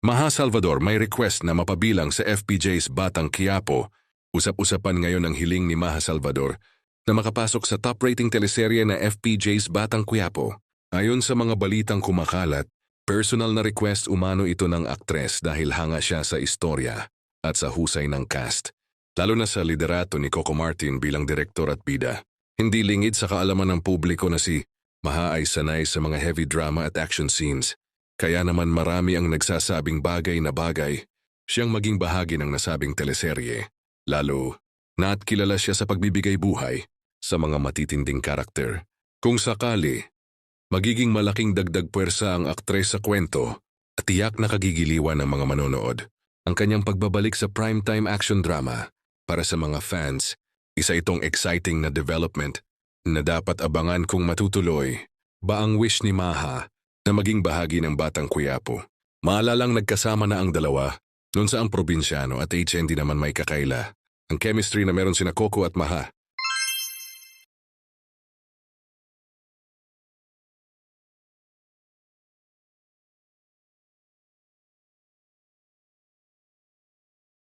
Maha Salvador, may request na mapabilang sa FPJ's Batang Quiapo. Usap-usapan ngayon ang hiling ni Maha Salvador na makapasok sa top-rating teleserye na FPJ's Batang Quiapo. Ayon sa mga balitang kumakalat, personal na request umano ito ng aktres dahil hanga siya sa istorya at sa husay ng cast. Lalo na sa liderato ni Coco Martin bilang direktor at bida. Hindi lingid sa kaalaman ng publiko na si Maha ay sanay sa mga heavy drama at action scenes. Kaya naman marami ang nagsasabing bagay na bagay siyang maging bahagi ng nasabing teleserye. Lalo na't kilala siya sa pagbibigay buhay sa mga matitinding karakter. Kung sakali, magiging malaking dagdag puwersa ang aktres sa kwento at tiyak na kagigiliwan ng mga manonood. Ang kanyang pagbabalik sa primetime action drama para sa mga fans, isa itong exciting na development na dapat abangan kung matutuloy ba ang wish ni Maha na maging bahagi ng Batang Quiapo. Maalalang nagkasama na ang dalawa noon sa ang probinsyano at HND naman may kakaila. Ang chemistry na meron sina Coco at Maha